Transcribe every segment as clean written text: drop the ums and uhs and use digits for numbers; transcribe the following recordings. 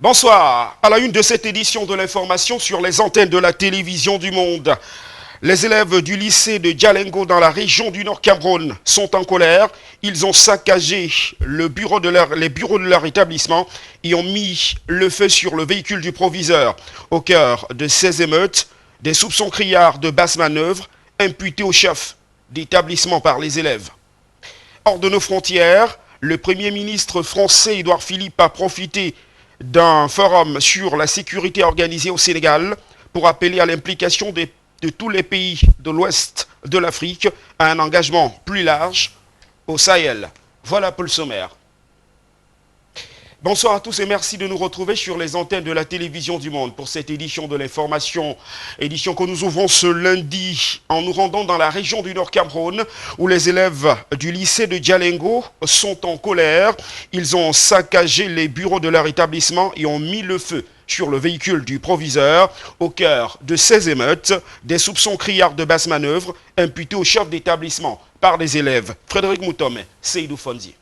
Bonsoir, à la une de cette édition de l'information sur les antennes de la télévision du monde. Les élèves du lycée de Djalingo dans la région du Nord Cameroun sont en colère. Ils ont saccagé les bureaux de leur établissement et ont mis le feu sur le véhicule du proviseur. Au cœur de ces émeutes, des soupçons criards de basse manœuvre imputés au chef d'établissement par les élèves. Hors de nos frontières, le Premier ministre français Édouard Philippe a profité d'un forum sur la sécurité organisée au Sénégal pour appeler à l'implication de tous les pays de l'ouest de l'Afrique à un engagement plus large au Sahel. Voilà pour le sommaire. Bonsoir à tous et merci de nous retrouver sur les antennes de la télévision du monde pour cette édition de l'information. Édition que nous ouvrons ce lundi en nous rendant dans la région du Nord Cameroun où les élèves du lycée de Djalingo sont en colère. Ils ont saccagé les bureaux de leur établissement et ont mis le feu sur le véhicule du proviseur. Au cœur de ces émeutes, des soupçons criards de basse manœuvre imputés au chef d'établissement par les élèves. Frédéric Moutome, Seydou Fonzi.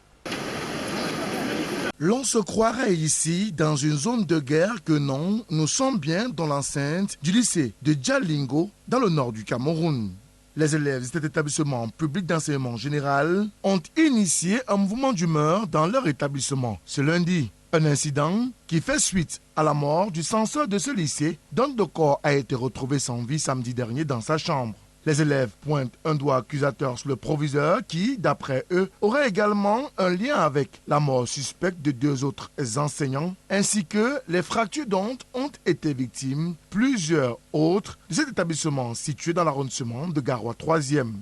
L'on se croirait ici dans une zone de guerre que non, nous sommes bien dans l'enceinte du lycée de Djalingo dans le nord du Cameroun. Les élèves de cet établissement public d'enseignement général ont initié un mouvement d'humeur dans leur établissement ce lundi. Un incident qui fait suite à la mort du censeur de ce lycée dont le corps a été retrouvé sans vie samedi dernier dans sa chambre. Les élèves pointent un doigt accusateur sur le proviseur qui, d'après eux, aurait également un lien avec la mort suspecte de deux autres enseignants, ainsi que les fractures dont ont été victimes plusieurs autres de cet établissement situé dans l'arrondissement de Garoua 3e.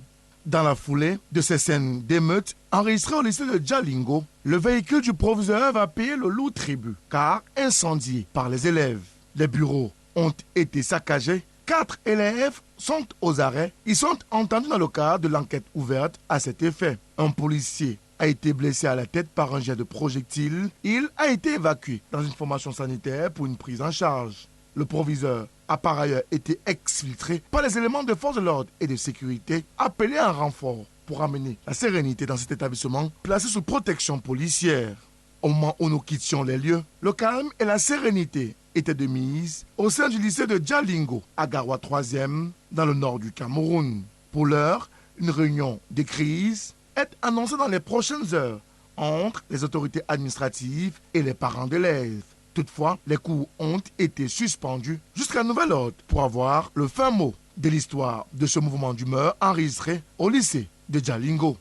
Dans la foulée de ces scènes d'émeutes enregistrées au lycée de Djalingo, le véhicule du proviseur va payer le lourd tribut, car incendié par les élèves. Les bureaux ont été saccagés. 4 élèves sont aux arrêts. Ils sont entendus dans le cadre de l'enquête ouverte à cet effet. Un policier a été blessé à la tête par un jet de projectile. Il a été évacué dans une formation sanitaire pour une prise en charge. Le proviseur a par ailleurs été exfiltré par les éléments de force de l'ordre et de sécurité appelés en renfort pour amener la sérénité dans cet établissement placé sous protection policière. Au moment où nous quittions les lieux, le calme et la sérénité étaient de mise au sein du lycée de Djalingo à Garoua 3e dans le nord du Cameroun. Pour l'heure, une réunion de crise est annoncée dans les prochaines heures entre les autorités administratives et les parents d'élèves. Toutefois, les cours ont été suspendus jusqu'à nouvel ordre pour avoir le fin mot de l'histoire de ce mouvement d'humeur enregistré au lycée de Djalingo.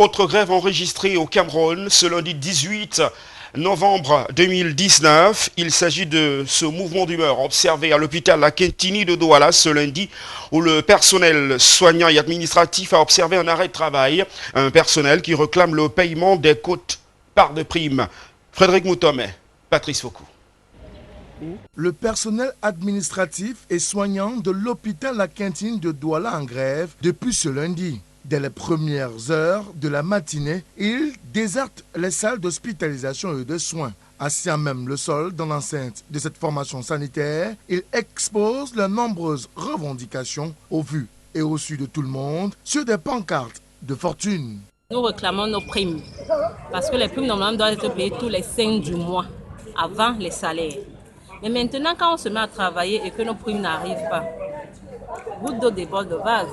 Autre grève enregistrée au Cameroun ce lundi 18 novembre 2019. Il s'agit de ce mouvement d'humeur observé à l'hôpital La Quintini de Douala ce lundi où le personnel soignant et administratif a observé un arrêt de travail. Un personnel qui réclame le paiement des quotes-parts de primes. Frédéric Moutome, Patrice Foucault. Le personnel administratif et soignant de l'hôpital La Quintini de Douala en grève depuis ce lundi. Dès les premières heures de la matinée, ils désertent les salles d'hospitalisation et de soins. Assis à même le sol dans l'enceinte de cette formation sanitaire, ils exposent leurs nombreuses revendications au vu et au su de tout le monde sur des pancartes de fortune. Nous réclamons nos primes parce que les primes normalement doivent être payées tous les 5 du mois avant les salaires. Mais maintenant, quand on se met à travailler et que nos primes n'arrivent pas, goutte d'eau déborde de vase.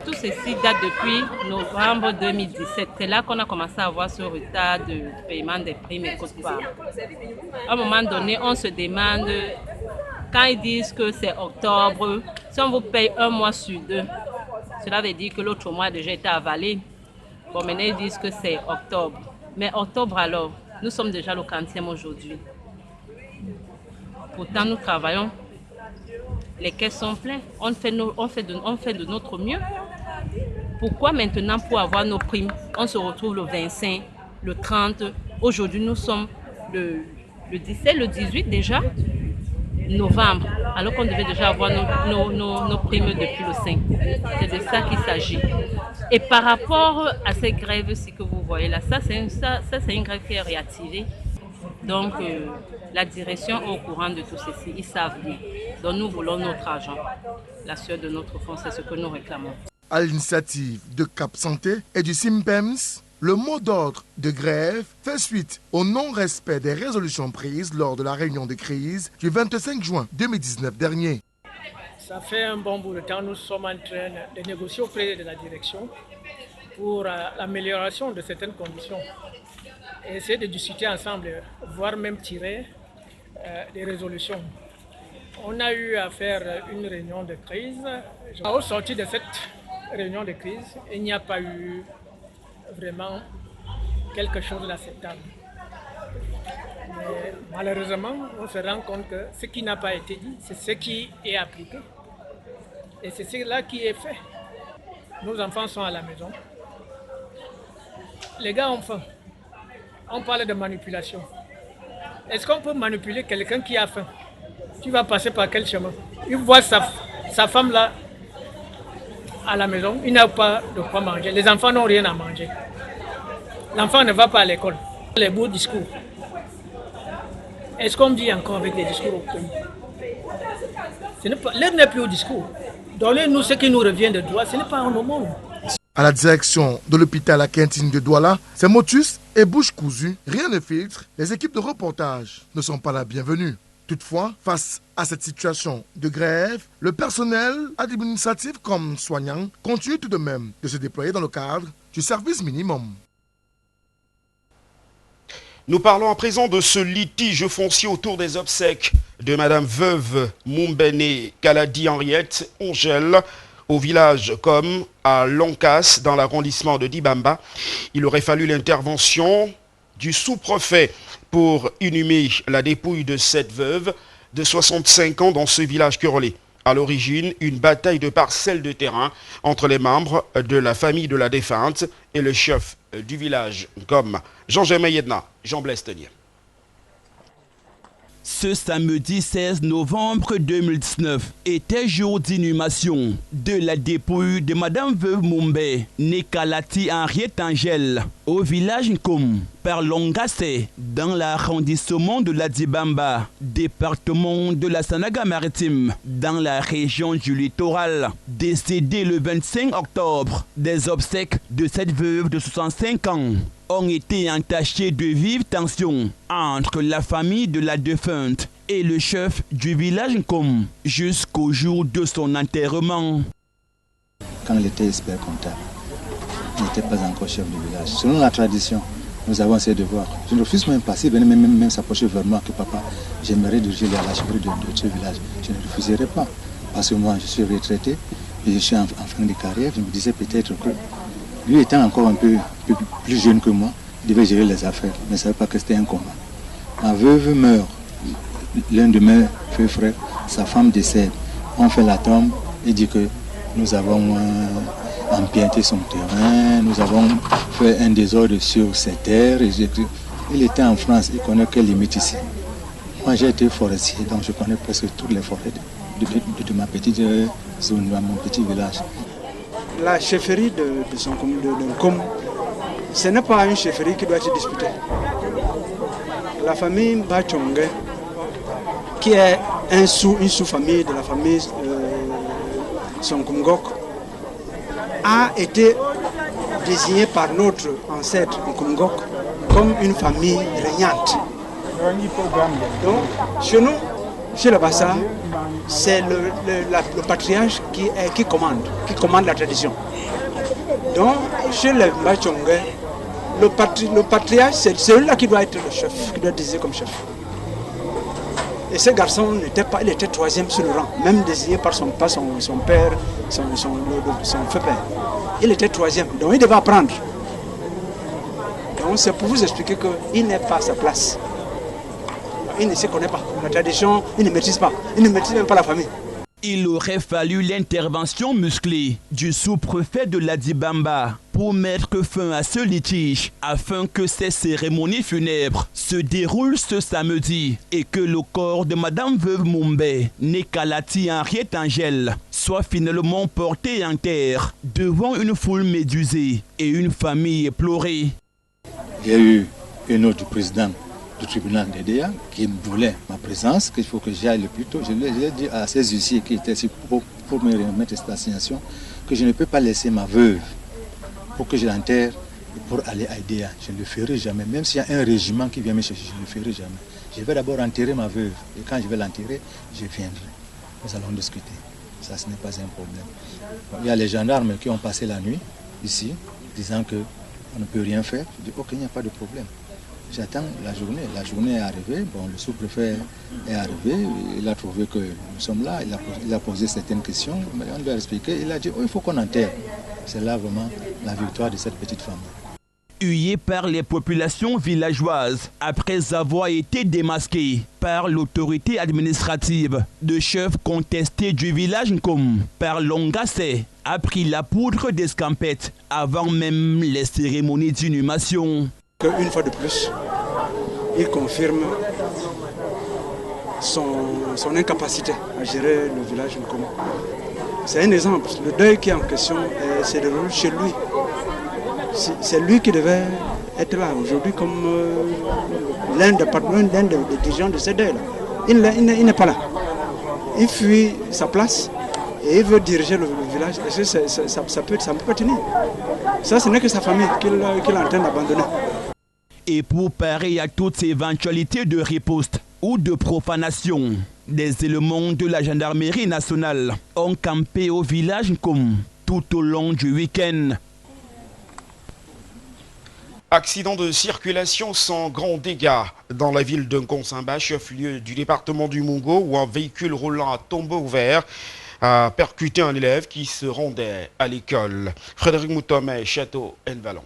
Tout ceci date depuis novembre 2017. C'est là qu'on a commencé à avoir ce retard de paiement des primes et quotes-parts. À un moment donné, on se demande, quand ils disent que c'est octobre, si on vous paye un mois sur 2, cela veut dire que l'autre mois a déjà été avalé. Bon, maintenant ils disent que c'est octobre. Mais octobre alors, nous sommes déjà le 40e aujourd'hui. Pourtant, nous travaillons. Les caisses sont pleines. On fait de notre mieux. Pourquoi maintenant, pour avoir nos primes, on se retrouve le 25, le 30. Aujourd'hui, nous sommes le 17, le 18 déjà, novembre, alors qu'on devait déjà avoir nos primes depuis le 5. C'est de ça qu'il s'agit. Et par rapport à ces grèves-ci que vous voyez là, ça c'est une grève qui est réactivée. Donc, la direction est au courant de tout ceci, ils savent bien. Donc, nous voulons notre argent. La sueur de notre fonds, c'est ce que nous réclamons. À l'initiative de Cap Santé et du SIMPEMS, Le mot d'ordre de grève fait suite au non-respect des résolutions prises lors de la réunion de crise du 25 juin 2019 dernier. Ça fait un bon bout de temps, nous sommes en train de négocier auprès de la direction pour l'amélioration de certaines conditions. Et essayer de discuter ensemble, voire même tirer des résolutions. On a eu à faire une réunion de crise. Au sortir de cette réunion de crise, il n'y a pas eu vraiment quelque chose d'acceptable. Mais malheureusement, on se rend compte que ce qui n'a pas été dit, c'est ce qui est appliqué. Et c'est cela qui est fait. Nos enfants sont à la maison. Les gars ont faim. On parle de manipulation. Est-ce qu'on peut manipuler quelqu'un qui a faim? Tu vas passer par quel chemin? Il voit sa femme là à la maison, il n'a pas de quoi manger. Les enfants n'ont rien à manger. L'enfant ne va pas à l'école. Les beaux discours. Est-ce qu'on dit encore avec des discours obtenus? L'heure n'est plus au discours. Donnez-nous ce qui nous revient de droit, ce n'est pas un moment. À la direction de l'hôpital à Quintine de Douala, c'est motus et bouche cousue, rien ne filtre, les équipes de reportage ne sont pas la bienvenue. Toutefois, face à cette situation de grève, le personnel administratif comme soignant continue tout de même de se déployer dans le cadre du service minimum. Nous parlons à présent de ce litige foncier autour des obsèques de Madame Veuve Mumbene Kaladi Henriette Ongel au village comme à Loncas dans l'arrondissement de Dibamba. Il aurait fallu l'intervention du sous-préfet pour inhumer la dépouille de cette veuve de 65 ans dans ce village querellé. À l'origine, une bataille de parcelles de terrain entre les membres de la famille de la défunte et le chef du village comme Jean-Germain Yedna, Jean-Blaise Tenier. Ce samedi 16 novembre 2019 était jour d'inhumation de la dépouille de Madame Veuve Mumbene Kaladi Henriette Ongel au village Nkom par Longassé dans l'arrondissement de la Dibamba, département de la Sanaga-Maritime, dans la région du littoral. Décédée le 25 octobre, des obsèques de cette veuve de 65 ans ont été entachées de vives tensions entre la famille de la défunte et le chef du village Nkom jusqu'au jour de son enterrement. Quand il était expert comptable, il n'était pas encore chef du village. Selon la tradition, nous avons ses devoirs. Je ne refuse même pas, s'il venait même s'approcher vers moi que papa, j'aimerais diriger la chefferie de ce village. Je ne refuserai pas. Parce que moi, je suis retraité et je suis en fin de carrière. Je me disais peut-être que lui étant encore un peu plus jeune que moi, il devait gérer les affaires. Mais je ne savais pas que c'était un combat. Ma veuve meurt. L'un de mes deux frères, sa femme décède. On fait la tombe et dit que nous avons empiété son terrain, nous avons fait un désordre sur ses terres. Il était en France, il connaît quelle limite ici. Moi j'ai été forestier, donc je connais presque toutes les forêts de ma petite zone, de mon petit village. La chefferie de Nkom, ce n'est pas une chefferie qui doit être disputée. La famille Mbachonge, qui est une sous-famille de la famille Sonkumgok, a été désignée par notre ancêtre Nkumgok comme une famille régnante. Donc, chez nous, chez le Bassa, c'est le patriarche qui commande la tradition. Donc, chez les Mbachonge, le patriarche, c'est celui-là qui doit être le chef, qui doit être désigné comme chef. Et ce garçon n'était pas, il était troisième sur le rang, même désigné par son père, son feu père. Il était troisième, donc il devait apprendre. Donc c'est pour vous expliquer qu'il n'est pas à sa place. Il ne se connaît pas. La tradition, il ne maîtrise pas. Il ne maîtrise même pas la famille. Il aurait fallu l'intervention musclée du sous-préfet de la Dibamba pour mettre fin à ce litige afin que ces cérémonies funèbres se déroulent ce samedi et que le corps de Madame Veuve Mumbene Kaladi Henriette Ongel soit finalement porté en terre devant une foule médusée et une famille éplorée. Il y a eu une autre présidente du tribunal d'EDEA qui voulait ma présence, qu'il faut que j'aille le plus tôt. Je lui ai dit à ces huissiers qui étaient ici pour me remettre cette assignation que je ne peux pas laisser ma veuve pour que je l'enterre pour aller à Idéa. Je ne le ferai jamais. Même s'il y a un régiment qui vient me chercher, je ne le ferai jamais. Je vais d'abord enterrer ma veuve. Et quand je vais l'enterrer, je viendrai. Nous allons discuter. Ça, ce n'est pas un problème. Il y a les gendarmes qui ont passé la nuit ici, disant qu'on ne peut rien faire. Je dis, ok, il n'y a pas de problème. J'attends la journée. La journée est arrivée. Bon, le sous-préfet est arrivé. Il a trouvé que nous sommes là. Il a posé certaines questions. Mais on doit expliquer. Il a dit, oh, il faut qu'on enterre. C'est là vraiment la victoire de cette petite femme. Hué par les populations villageoises après avoir été démasqué par l'autorité administrative. De chef contesté du village Nkom par Longassé a pris la poudre d'escampette avant même les cérémonies d'inhumation. Une fois de plus, il confirme son incapacité à gérer le village Nkom. C'est un exemple. Le deuil qui est en question c'est de chez lui. C'est lui qui devait être là aujourd'hui comme l'un des dirigeants de ce deuil-là. Il n'est pas là. Il fuit sa place et il veut diriger le village. Et ça peut pas tenir. Ça, ce n'est que sa famille qu'il est en train d'abandonner. Et pour parer à toutes ces éventualités de riposte ou de profanation, des éléments de la gendarmerie nationale ont campé au village Nkom tout au long du week-end. Accident de circulation sans grands dégâts dans la ville de Nkonsamba, chef-lieu du département du Mungo, où un véhicule roulant à tombeau ouvert a percuté un élève qui se rendait à l'école. Frédéric Moutomé, Château-en-Vallon.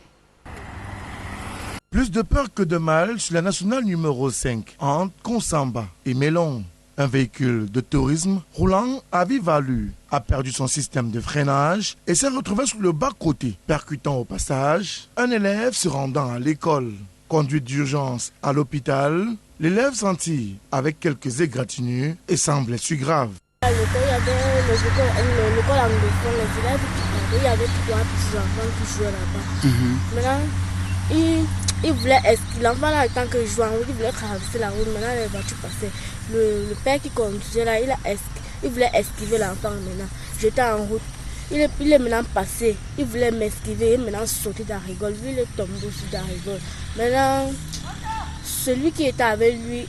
Plus de peur que de mal sur la nationale numéro 5 entre Nkonsamba et Mélon. Un véhicule de tourisme roulant à vive allure a perdu son système de freinage et s'est retrouvé sur le bas-côté, percutant au passage un élève se rendant à l'école. Conduite d'urgence à l'hôpital, l'élève sentit avec quelques égratignures et semblait si grave. À l'école, il y avait l'école anglophone, les élèves qui il y avait 3 petits enfants qui jouaient là-bas. Maintenant, il voulait esquiver, l'enfant là, tant que je jouais, il voulait traverser la route, maintenant les voitures passaient. Le père qui conduisait là, il voulait esquiver l'enfant maintenant. J'étais en route. Il est maintenant passé. Il voulait m'esquiver et maintenant sauter dans la rigole. Lui, il est tombé aussi dans la rigole. Maintenant, celui qui était avec lui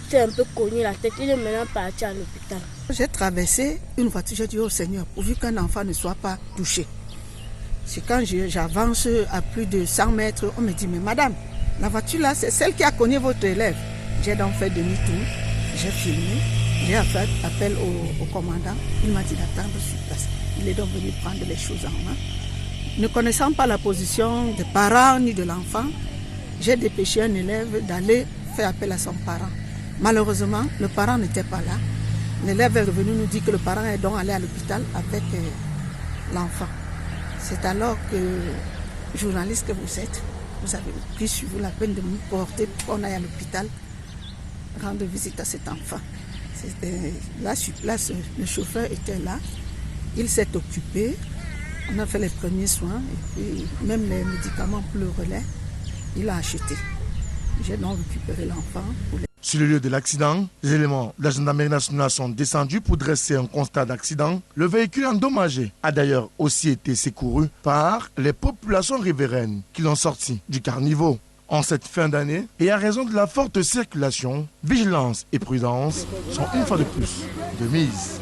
s'est un peu cogné la tête. Il est maintenant parti à l'hôpital. J'ai traversé une voiture, j'ai dit au Seigneur, pourvu qu'un enfant ne soit pas touché. C'est quand j'avance à plus de 100 mètres, on me dit, mais madame, la voiture là, c'est celle qui a cogné votre élève. J'ai donc fait demi-tour, j'ai filmé, j'ai fait appel au commandant. Il m'a dit d'attendre sur place. Il est donc venu prendre les choses en main. Ne connaissant pas la position des parents ni de l'enfant, j'ai dépêché un élève d'aller faire appel à son parent. Malheureusement, le parent n'était pas là. L'élève est revenu nous dire que le parent est donc allé à l'hôpital avec l'enfant. C'est alors que, journaliste que vous êtes, vous avez pris sur vous la peine de me porter pour qu'on aille à l'hôpital rendre visite à cet enfant. Là, sur place, le chauffeur était là. Il s'est occupé. On a fait les premiers soins. Et puis, même les médicaments pour le relais, il a acheté. J'ai donc récupéré l'enfant. Sur le lieu de l'accident, les éléments de la gendarmerie nationale sont descendus pour dresser un constat d'accident. Le véhicule endommagé a d'ailleurs aussi été secouru par les populations riveraines qui l'ont sorti du caniveau. En cette fin d'année, et à raison de la forte circulation, vigilance et prudence sont une fois de plus de mise.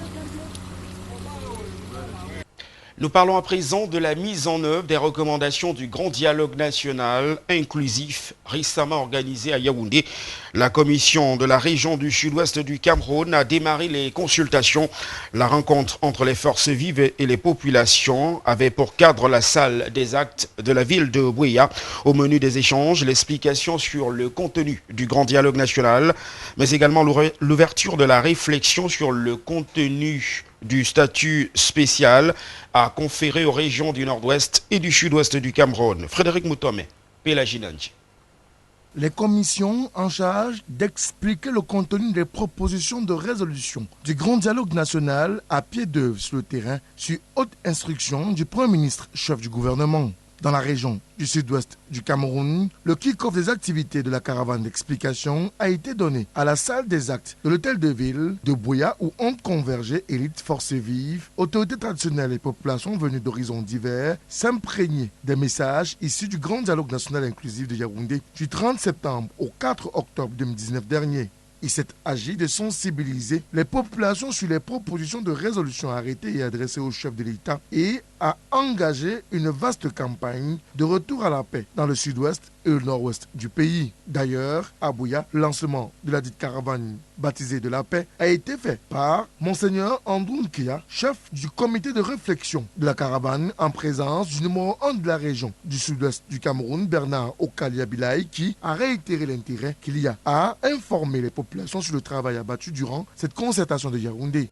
Nous parlons à présent de la mise en œuvre des recommandations du Grand Dialogue National Inclusif récemment organisé à Yaoundé. La commission de la région du sud-ouest du Cameroun a démarré les consultations. La rencontre entre les forces vives et les populations avait pour cadre la salle des actes de la ville de Bouéa. Au menu des échanges, l'explication sur le contenu du Grand Dialogue National, mais également l'ouverture de la réflexion sur le contenu du statut spécial à conférer aux régions du nord-ouest et du sud-ouest du Cameroun. Frédéric Moutomé, Pélaginanji. Les commissions en charge d'expliquer le contenu des propositions de résolution du Grand Dialogue National à pied d'œuvre sur le terrain, sur haute instruction du Premier ministre, chef du gouvernement. Dans la région du sud-ouest du Cameroun, le kick-off des activités de la caravane d'explication a été donné à la salle des actes de l'hôtel de ville de Buea où ont convergé élites, forces vives, autorités traditionnelles et populations venues d'horizons divers, s'imprégner des messages issus du grand dialogue national inclusif de Yaoundé du 30 septembre au 4 octobre 2019 dernier. Il s'est agi de sensibiliser les populations sur les propositions de résolution arrêtées et adressées au chef de l'État et a engagé une vaste campagne de retour à la paix dans le sud-ouest et le nord-ouest du pays. D'ailleurs, à Buea, le lancement de la dite caravane baptisée de la paix a été fait par Monseigneur Andrew Nkia, chef du comité de réflexion de la caravane, en présence du numéro 1 de la région du sud-ouest du Cameroun, Bernard Okalia-Bilay, qui a réitéré l'intérêt qu'il y a à informer les populations sur le travail abattu durant cette concertation de Yaoundé.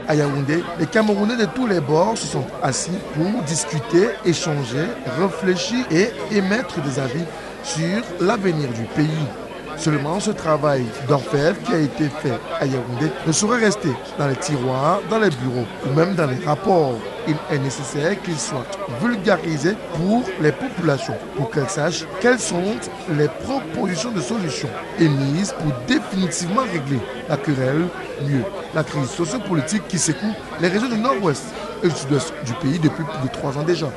À Yaoundé, les Camerounais de tous les bords se sont assis pour discuter, échanger, réfléchir et émettre des avis sur l'avenir du pays. Seulement, ce travail d'orfèvre qui a été fait à Yaoundé ne saurait rester dans les tiroirs, dans les bureaux ou même dans les rapports. Il est nécessaire qu'il soit vulgarisé pour les populations, pour qu'elles sachent quelles sont les propositions de solutions émises pour définitivement régler la querelle, mieux la crise sociopolitique qui secoue les régions du nord-ouest et du sud-ouest du pays depuis plus de 3 ans déjà.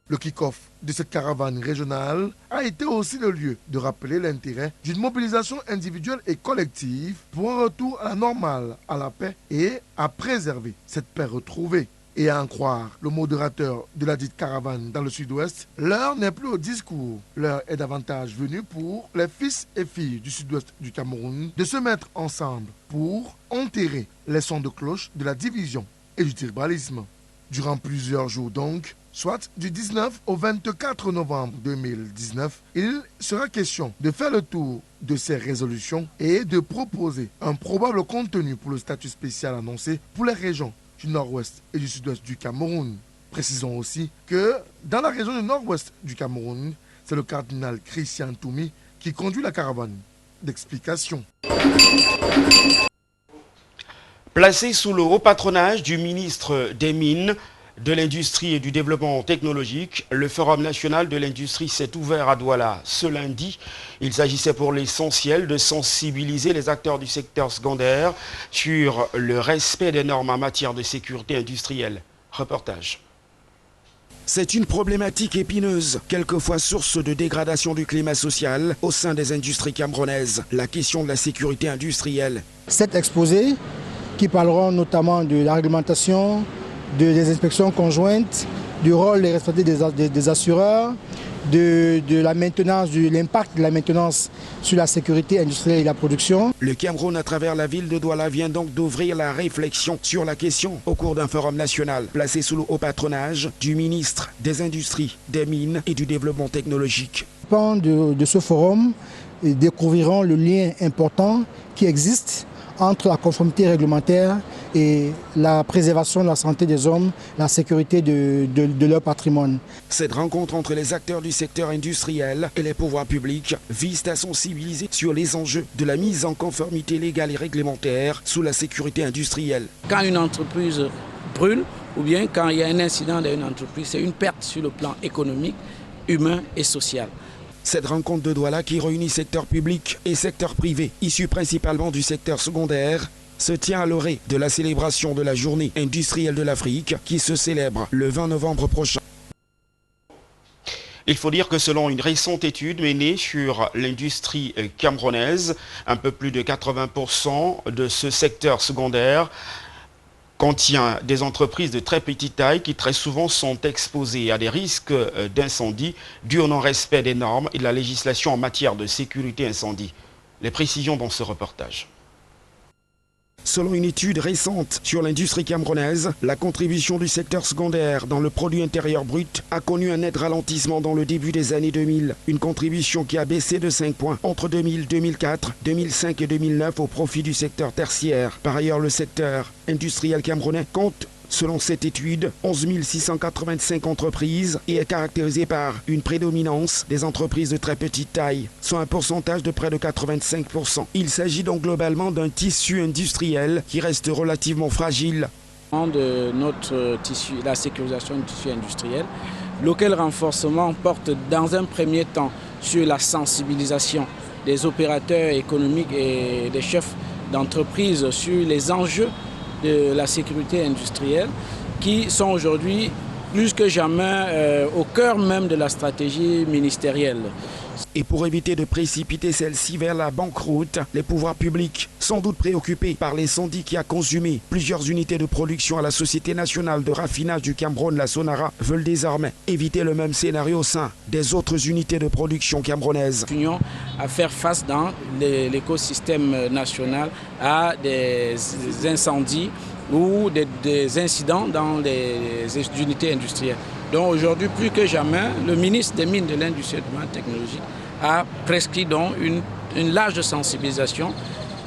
Le kick-off de cette caravane régionale a été aussi le lieu de rappeler l'intérêt d'une mobilisation individuelle et collective pour un retour à la normale, à la paix et à préserver cette paix retrouvée. Et à en croire le modérateur de la dite caravane dans le sud-ouest, l'heure n'est plus au discours. L'heure est davantage venue pour les fils et filles du sud-ouest du Cameroun de se mettre ensemble pour enterrer les sons de cloche de la division et du tribalisme. Durant plusieurs jours donc, soit du 19 au 24 novembre 2019, il sera question de faire le tour de ces résolutions et de proposer un probable contenu pour le statut spécial annoncé pour les régions du nord-ouest et du sud-ouest du Cameroun. Précisons aussi que dans la région du nord-ouest du Cameroun, c'est le cardinal Christian Toumi qui conduit la caravane d'explication. Placé sous le haut patronage du ministre des Mines, de l'Industrie et du Développement technologique, le Forum national de l'industrie s'est ouvert à Douala ce lundi. Il s'agissait pour l'essentiel de sensibiliser les acteurs du secteur secondaire sur le respect des normes en matière de sécurité industrielle. Reportage. C'est une problématique épineuse, quelquefois source de dégradation du climat social au sein des industries camerounaises. La question de la sécurité industrielle. Cet exposé, qui parleront notamment de la réglementation, des inspections conjointes, du rôle des responsabilités des assureurs, de la maintenance, de l'impact de la maintenance sur la sécurité industrielle et la production. Le Cameroun, à travers la ville de Douala, vient donc d'ouvrir la réflexion sur la question au cours d'un forum national placé sous le haut patronage du ministre des Industries, des Mines et du Développement technologique. De ce forum, ils découvriront le lien important qui existe entre la conformité réglementaire et la préservation de la santé des hommes, la sécurité de leur patrimoine. Cette rencontre entre les acteurs du secteur industriel et les pouvoirs publics vise à sensibiliser sur les enjeux de la mise en conformité légale et réglementaire sous la sécurité industrielle. Quand une entreprise brûle ou bien quand il y a un incident dans une entreprise, c'est une perte sur le plan économique, humain et social. Cette rencontre de Douala qui réunit secteur public et secteur privé, issus principalement du secteur secondaire, se tient à l'orée de la célébration de la journée industrielle de l'Afrique qui se célèbre le 20 novembre prochain. Il faut dire que selon une récente étude menée sur l'industrie camerounaise, un peu plus de 80% de ce secteur secondaire contient des entreprises de très petite taille qui très souvent sont exposées à des risques d'incendie dus au non-respect des normes et de la législation en matière de sécurité incendie. Les précisions dans ce reportage. Selon une étude récente sur l'industrie camerounaise, la contribution du secteur secondaire dans le produit intérieur brut a connu un net ralentissement dans le début des années 2000. Une contribution qui a baissé de 5 points entre 2000, 2004, 2005 et 2009 au profit du secteur tertiaire. Par ailleurs, le secteur industriel camerounais compte, selon cette étude, 11 685 entreprises et est caractérisé par une prédominance des entreprises de très petite taille, soit un pourcentage de près de 85%. Il s'agit donc globalement d'un tissu industriel qui reste relativement fragile. De notre tissu, la sécurisation du tissu industriel, lequel renforcement porte dans un premier temps sur la sensibilisation des opérateurs économiques et des chefs d'entreprise sur les enjeux de la sécurité industrielle qui sont aujourd'hui plus que jamais au cœur même de la stratégie ministérielle. Et pour éviter de précipiter celle-ci vers la banqueroute, les pouvoirs publics, sans doute préoccupés par l'incendie qui a consumé plusieurs unités de production à la Société nationale de raffinage du Cameroun, la Sonara, veulent désormais éviter le même scénario au sein des autres unités de production camerounaises. Nous à faire face dans l'écosystème national à des incendies ou des incidents dans les unités industrielles. Donc aujourd'hui, plus que jamais, le ministre des Mines, de l'Industrie et de la Technologie a prescrit donc une large sensibilisation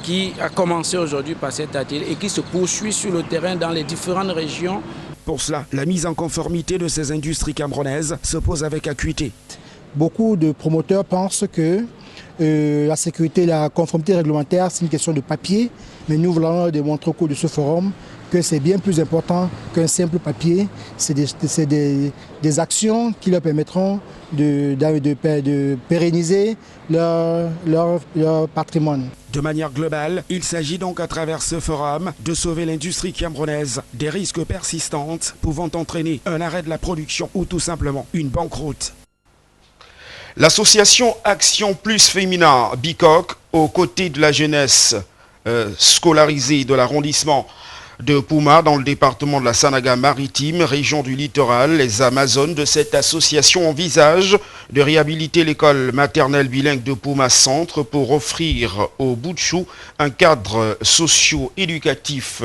qui a commencé aujourd'hui par cet atelier et qui se poursuit sur le terrain dans les différentes régions. Pour cela, la mise en conformité de ces industries camerounaises se pose avec acuité. Beaucoup de promoteurs pensent que la sécurité et la conformité réglementaire, c'est une question de papier, mais nous voulons démontrer au cours de ce forum que c'est bien plus important qu'un simple papier. C'est des actions qui leur permettront de pérenniser leur patrimoine. De manière globale, il s'agit donc à travers ce forum de sauver l'industrie camerounaise des risques persistants pouvant entraîner un arrêt de la production ou tout simplement une banqueroute. L'association Action Plus Féminin BICOC, aux côtés de la jeunesse scolarisée de l'arrondissement de Pouma dans le département de la Sanaga-Maritime, région du littoral, les Amazones de cette association envisagent de réhabiliter l'école maternelle bilingue de Pouma Centre pour offrir aux Boutchou un cadre socio-éducatif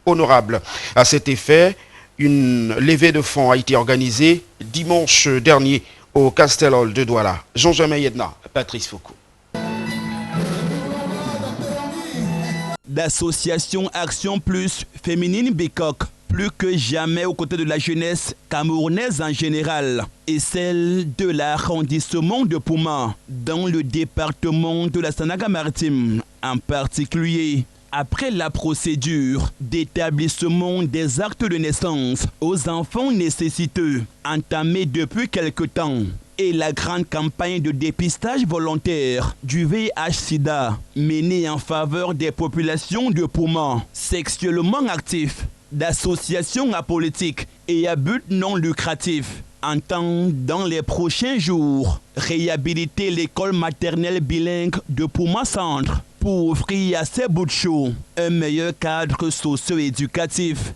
honorable. À cet effet, une levée de fonds a été organisée dimanche dernier au Castel Hall de Douala. Jean-Jamin Yedna, Patrice Foucault. D'association Action Plus Féminine BICOC, plus que jamais aux côtés de la jeunesse camerounaise en général et celle de l'arrondissement de Pouma dans le département de la Sanaga-Maritime en particulier. Après la procédure d'établissement des actes de naissance aux enfants nécessiteux entamée depuis quelque temps et la grande campagne de dépistage volontaire du VIH-Sida menée en faveur des populations de Pouma sexuellement actifs, d'associations apolitiques et à but non lucratif, entend dans les prochains jours réhabiliter l'école maternelle bilingue de Pouma Centre pour offrir à ces Boutchou un meilleur cadre socio-éducatif.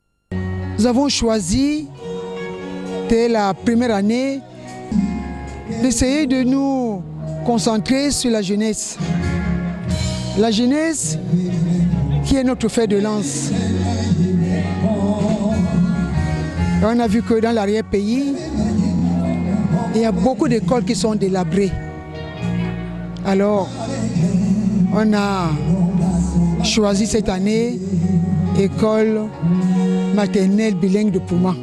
Nous avons choisi, dès la première année, d'essayer de nous concentrer sur la jeunesse. La jeunesse qui est notre fer de lance. On a vu que dans l'arrière-pays, il y a beaucoup d'écoles qui sont délabrées. Alors, on a choisi cette année école maternelle bilingue de Pouma.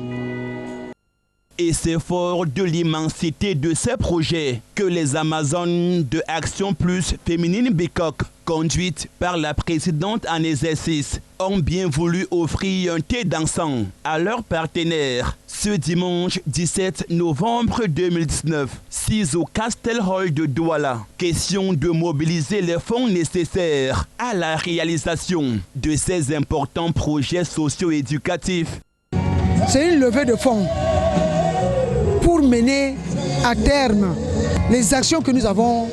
Et c'est fort de l'immensité de ces projets que les Amazones de Action Plus Féminine BICOC, conduites par la présidente en exercice, ont bien voulu offrir un thé dansant à leurs partenaires ce dimanche 17 novembre 2019, 6 au Castel Hall de Douala. Question de mobiliser les fonds nécessaires à la réalisation de ces importants projets socio-éducatifs. C'est une levée de fonds pour mener à terme les actions que nous avons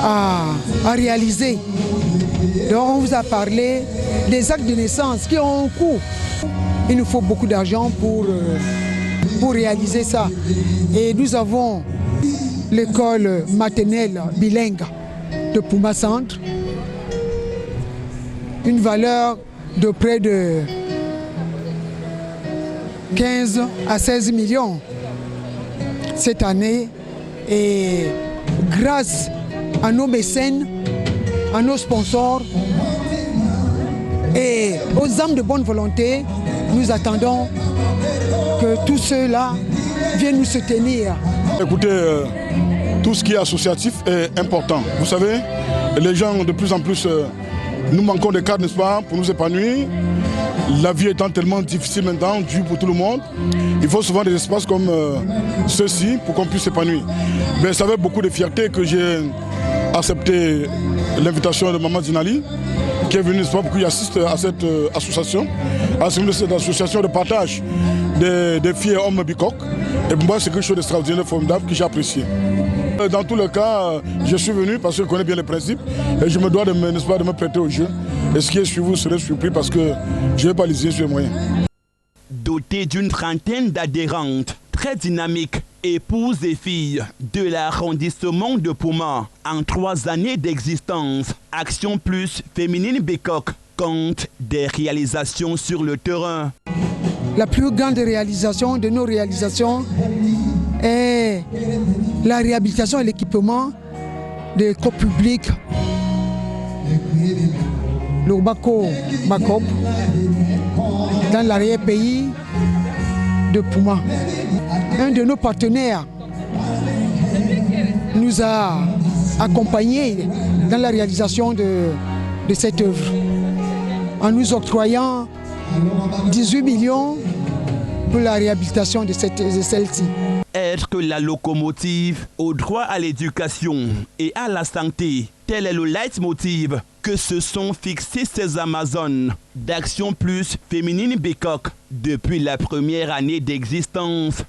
à réaliser. Donc on vous a parlé des actes de naissance qui ont un coût. Il nous faut beaucoup d'argent pour réaliser ça. Et nous avons l'école maternelle bilingue de Pouma Centre, une valeur de près de 15 à 16 millions cette année, et grâce à nos mécènes, à nos sponsors et aux âmes de bonne volonté, nous attendons que tous ceux-là viennent nous soutenir. Écoutez, tout ce qui est associatif est important. Vous savez, les gens de plus en plus, nous manquons de cadres, n'est-ce pas, pour nous épanouir. La vie étant tellement difficile maintenant, dure pour tout le monde, il faut souvent des espaces comme ceux-ci pour qu'on puisse s'épanouir. Mais c'est avec beaucoup de fierté que j'ai accepté l'invitation de Maman Zinali, qui est venue pour qu'il assiste à cette association, cette association de partage des filles et hommes bicoques. Et pour moi, c'est quelque chose d'extraordinaire, formidable, que j'ai apprécié. Dans tous les cas, je suis venu parce que je connais bien les principes et je me dois de me prêter au jeu. Et ce qui est sur vous, serez surpris parce que je ne vais pas liser sur les moyens. Dotée d'une trentaine d'adhérentes, très dynamiques, épouses et filles de l'arrondissement de Pouma, en 3 années d'existence, Action Plus Féminine Bécoque compte des réalisations sur le terrain. La plus grande réalisation de nos réalisations est la réhabilitation et l'équipement des écoles publiques, le Bako Bakop, dans l'arrière-pays de Pouma. Un de nos partenaires nous a accompagnés dans la réalisation de cette œuvre en nous octroyant 18 millions pour la réhabilitation de celle-ci. Être la locomotive au droit à l'éducation et à la santé, tel est le leitmotiv que se sont fixés ces Amazones d'Action Plus Féminine Bécoque depuis la première année d'existence.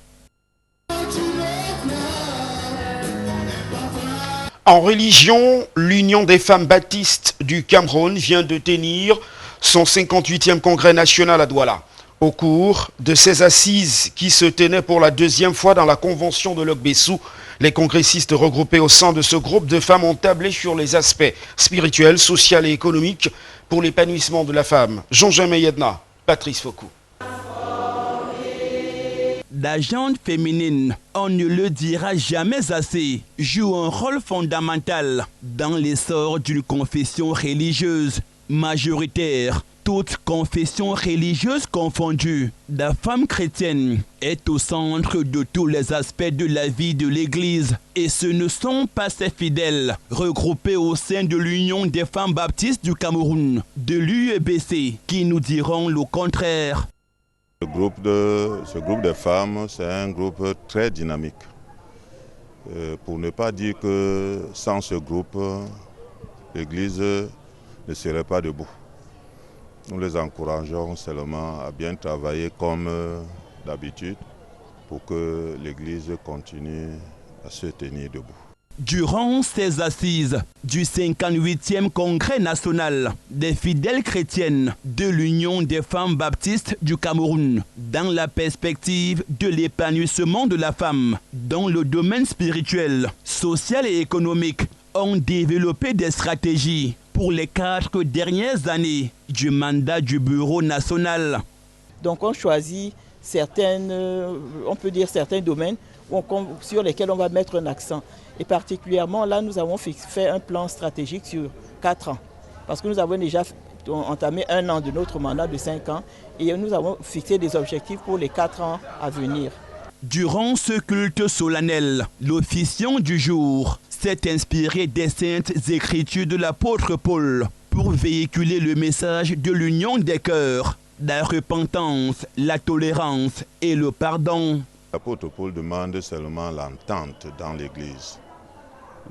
En religion, l'Union des femmes baptistes du Cameroun vient de tenir son 58e congrès national à Douala. Au cours de ces assises qui se tenaient pour la 2e fois dans la convention de Lok-Bessou, les congressistes regroupés au sein de ce groupe de femmes ont tablé sur les aspects spirituels, sociaux et économiques pour l'épanouissement de la femme. Jean-Jean Meyedna, Patrice Foucault. La gente féminine, on ne le dira jamais assez, joue un rôle fondamental dans l'essor d'une confession religieuse majoritaire. Toutes confessions religieuses confondues, la femme chrétienne est au centre de tous les aspects de la vie de l'Église. Et ce ne sont pas ces fidèles regroupés au sein de l'Union des femmes baptistes du Cameroun, de l'UEBC, qui nous diront le contraire. Ce groupe de femmes, c'est un groupe très dynamique. Pour ne pas dire que sans ce groupe, l'Église ne serait pas debout. Nous les encourageons seulement à bien travailler comme d'habitude pour que l'Église continue à se tenir debout. Durant ces assises du 58e congrès national des fidèles chrétiennes de l'Union des femmes baptistes du Cameroun, dans la perspective de l'épanouissement de la femme dans le domaine spirituel, social et économique, ont développé des stratégies pour les 4 dernières années du mandat du Bureau national. Donc on choisit certains domaines sur lesquels on va mettre un accent. Et particulièrement là, nous avons fait un plan stratégique sur 4 ans. Parce que nous avons déjà entamé 1 an de notre mandat de 5 ans et nous avons fixé des objectifs pour les 4 ans à venir. Durant ce culte solennel, l'officiant du jour s'est inspiré des saintes écritures de l'apôtre Paul pour véhiculer le message de l'union des cœurs, la repentance, la tolérance et le pardon. L'apôtre Paul demande seulement l'entente dans l'Église.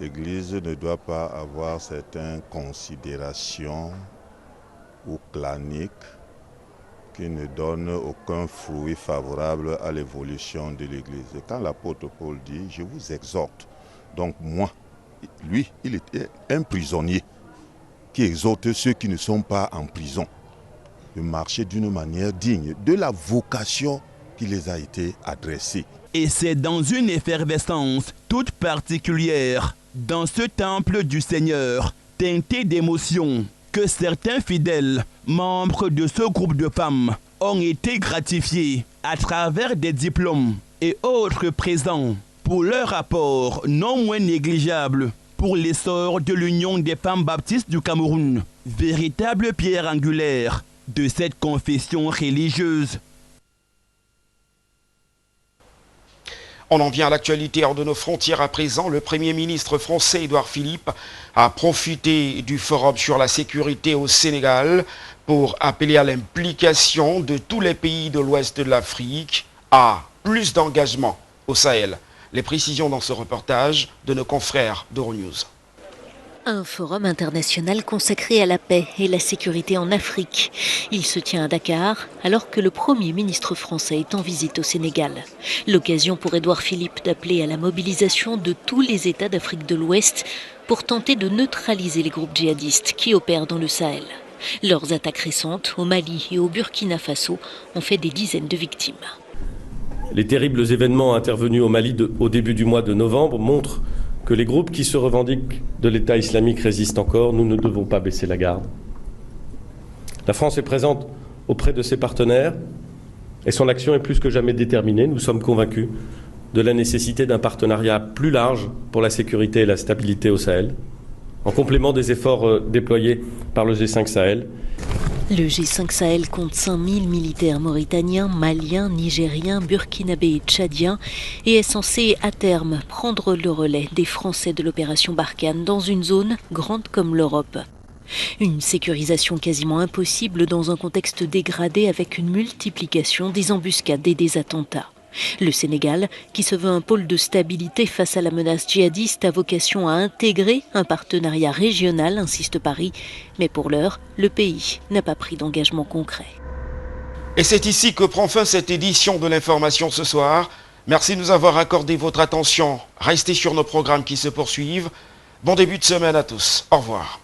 L'Église ne doit pas avoir certaines considérations ou claniques qui ne donnent aucun fruit favorable à l'évolution de l'Église. Et quand l'apôtre Paul dit « je vous exhorte », donc moi, lui, il était un prisonnier qui exhorte ceux qui ne sont pas en prison de marcher d'une manière digne de la vocation qui les a été adressée. Et c'est dans une effervescence toute particulière, dans ce temple du Seigneur, teinté d'émotion, que certains fidèles, membres de ce groupe de femmes, ont été gratifiés à travers des diplômes et autres présents pour leur apport non moins négligeable pour l'essor de l'Union des femmes baptistes du Cameroun, véritable pierre angulaire de cette confession religieuse. On en vient à l'actualité hors de nos frontières à présent. Le Premier ministre français Édouard Philippe a profité du forum sur la sécurité au Sénégal pour appeler à l'implication de tous les pays de l'ouest de l'Afrique à plus d'engagement au Sahel. Les précisions dans ce reportage de nos confrères d'Euronews. Un forum international consacré à la paix et la sécurité en Afrique. Il se tient à Dakar alors que le Premier ministre français est en visite au Sénégal. L'occasion pour Édouard Philippe d'appeler à la mobilisation de tous les États d'Afrique de l'Ouest pour tenter de neutraliser les groupes djihadistes qui opèrent dans le Sahel. Leurs attaques récentes au Mali et au Burkina Faso ont fait des dizaines de victimes. Les terribles événements intervenus au Mali au début du mois de novembre montrent que les groupes qui se revendiquent de l'État islamique résistent encore. Nous ne devons pas baisser la garde. La France est présente auprès de ses partenaires et son action est plus que jamais déterminée. Nous sommes convaincus de la nécessité d'un partenariat plus large pour la sécurité et la stabilité au Sahel, en complément des efforts déployés par le G5 Sahel. Le G5 Sahel compte 5000 militaires mauritaniens, maliens, nigériens, burkinabés et tchadiens et est censé à terme prendre le relais des Français de l'opération Barkhane dans une zone grande comme l'Europe. Une sécurisation quasiment impossible dans un contexte dégradé avec une multiplication des embuscades et des attentats. Le Sénégal, qui se veut un pôle de stabilité face à la menace djihadiste, a vocation à intégrer un partenariat régional, insiste Paris. Mais pour l'heure, le pays n'a pas pris d'engagement concret. Et c'est ici que prend fin cette édition de l'information ce soir. Merci de nous avoir accordé votre attention. Restez sur nos programmes qui se poursuivent. Bon début de semaine à tous. Au revoir.